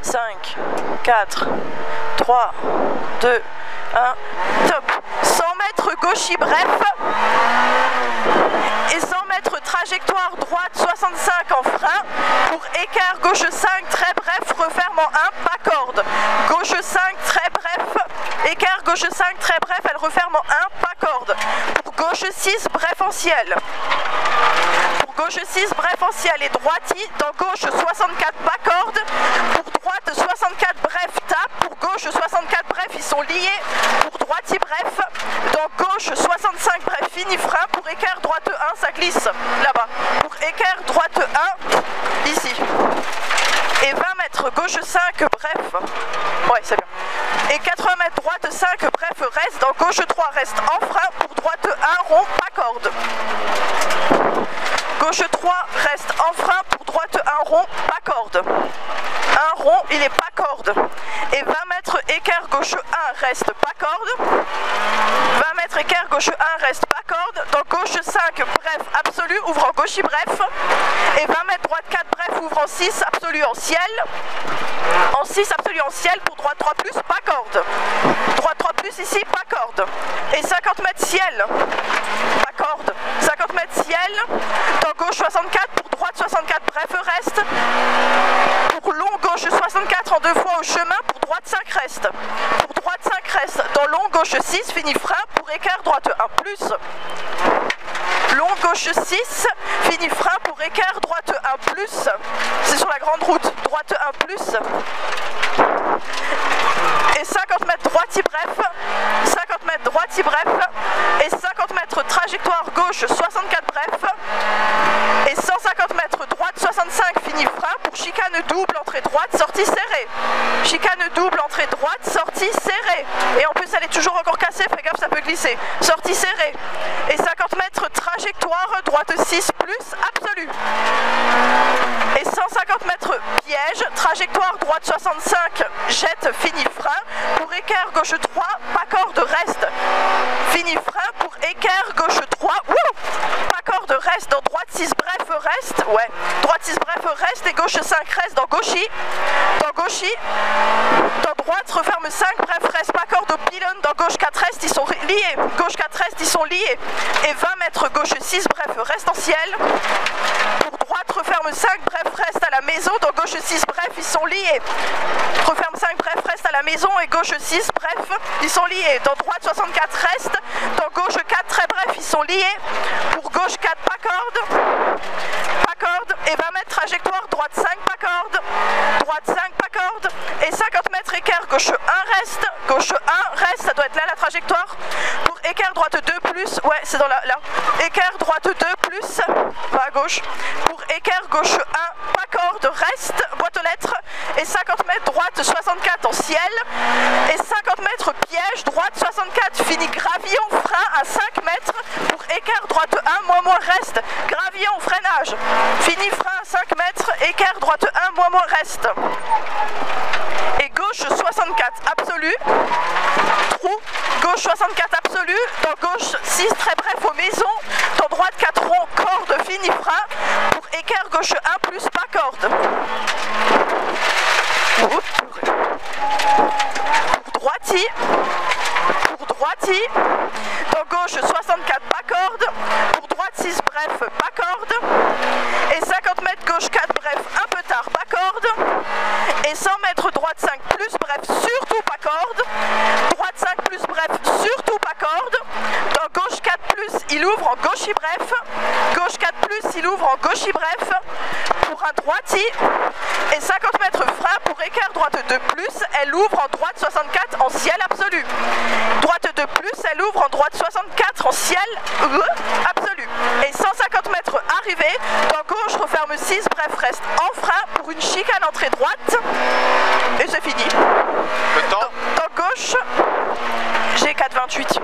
5, 4, 3, 2, 1, top. 100 mètres gauchis bref et 100 mètres trajectoire droite 65 en frein pour écart gauche 5 très bref, referme en 1, pas corde. Gauche 5 très bref, écart gauche 5 très bref, elle referme en 1, pas corde. Pour gauche 6 bref en ciel. Pour gauche 6 bref en ciel et droiti, dans gauche 64 pas corde. Pour droite 64 bref tape, pour gauche 64 bref ils sont liés. Pour droiti bref, dans gauche 65 bref fini frein, pour écart droite 1 ça glisse là-bas. Pour écart droite 1, ici. Et 20 mètres gauche 5 bref, ouais c'est bien. Et 80 mètres droite 5 bref reste, dans gauche 3 reste en frein, pour droite 1 rond pas corde. Gauche 3 reste en frein, pour droite 1 rond pas corde. Un rond il est pas corde. Et 20 mètres écart gauche 1 reste pas corde. 20 mètres écart gauche 1 reste pas corde. Dans gauche 5 bref absolu, ouvre en gauchis bref. Et 20 mètres droite 4 bref, ouvre en 6 absolu en ciel. En 6 absolu en ciel, pour droite 3 plus, pas corde. Droite 3 plus ici, pas corde. Et 50 mètres ciel, pas corde. 50 mètres ciel, dans gauche 64, pour droite 64 bref reste. Pour long gauche 64 en 2 fois au chemin, pour droite 5 reste. Pour droite 5 reste, dans long gauche 6, fini frein, pour écart droite 1 plus. Long gauche 6, fini frein, pour écart droite 1 plus. C'est sur la grande route, droite 1 plus. Et 50 mètres droiti bref, 50 mètres droiti bref, et 50 mètres trajectoire gauche 64 bref, et 150 mètres droite 65 fini frein, pour chicane double entrée droite, sortie serrée. Chicane double entrée droite, sortie serrée. Et en plus elle est toujours encore cassée, fais gaffe ça peut glisser. Sortie serrée. Et 50 mètres trajectoire droite 6 plus absolu. Et 150 mètres piège, trajectoire droite 65, jette, fini frein, pour écart gauche 3, pas corde reste. Fini frein, pour écart gauche 3, pas corde reste, dans droite 6 bref reste, ouais, droite 6 bref reste et gauche 5 reste, dans gauchis, dans droite referme 5 bref reste, pas corde au pylône, dans gauche 4 reste, ils sont liés, gauche 4 reste, ils sont liés, et 20 mètres gauche 6 bref reste en ciel. Pour droite referme 5 bref reste à la maison, dans gauche 6 bref ils sont liés. Referme 5 bref reste à la maison et gauche 6 bref ils sont liés. Dans droite 64 reste, dans gauche 4 très bref ils sont liés. Pour gauche 4 pas corde, et 20 mètres trajectoire droite 5 pas corde, droite 5 pas corde, et 50 mètres écart gauche 1 reste, gauche 1 reste, ça doit être là la trajectoire. Pour écart droite 2 plus, ouais c'est dans là, écart droite 2 plus, va à gauche. Pour écart gauche 1 pas corde reste, boîte aux lettres, et 50 mètres droite 64 en ciel, et 50 mètres piège droite 64 fini gravillon frein à 5 mètres, pour écart droite 1 moins reste, gravillon freinage, fini frein à 5 mètres, écart droite 1 moins reste. Et gauche 64 absolu, trou, gauche 64 absolu, dans gauche 6 très bref aux maisons, dans droite 4 rond, corde, fini frein, pour écart gauche 1 plus pas corde. Pour droiti, dans gauche 64 pas corde, pour droite 6 bref pas corde, et 50 mètres gauche 4 bref un peu tard pas corde, et 100 mètres droite 5 plus bref surtout pas corde, droite 5 plus bref surtout pas corde, dans gauche 4 plus il ouvre en gauchis bref, gauche 4 plus il ouvre en gauchis bref, pour un droiti, et 50 mètres frein pour écart droite 2 plus, elle ouvre en droite 64 en ciel absolu. Droite 2 plus, elle ouvre en droite 64 en ciel absolu. Et 150 mètres arrivée, dans gauche referme 6, bref reste en frein pour une chicane entrée droite. Et c'est fini. Le temps dans gauche, j'ai 4,28.